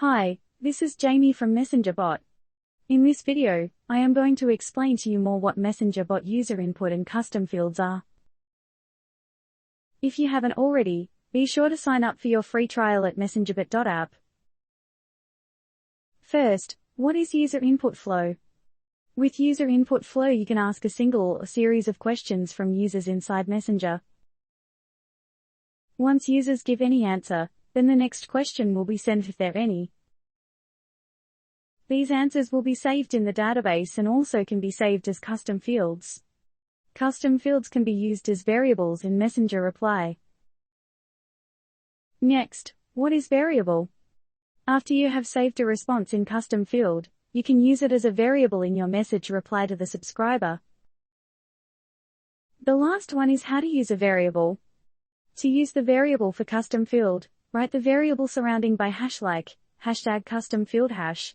Hi, this is Jamie from MessengerBot. In this video, I am going to explain to you more what MessengerBot user input and custom fields are. If you haven't already, be sure to sign up for your free trial at messengerbot.app. First, what is user input flow? With user input flow, you can ask a single or series of questions from users inside Messenger. Once users give any answer, then the next question will be sent if there are any. These answers will be saved in the database and also can be saved as custom fields. Custom fields can be used as variables in Messenger reply. Next, what is variable? After you have saved a response in custom field, you can use it as a variable in your message reply to the subscriber. The last one is how to use a variable. To use the variable for custom field, write the variable surrounding by #, hashtag custom field hash.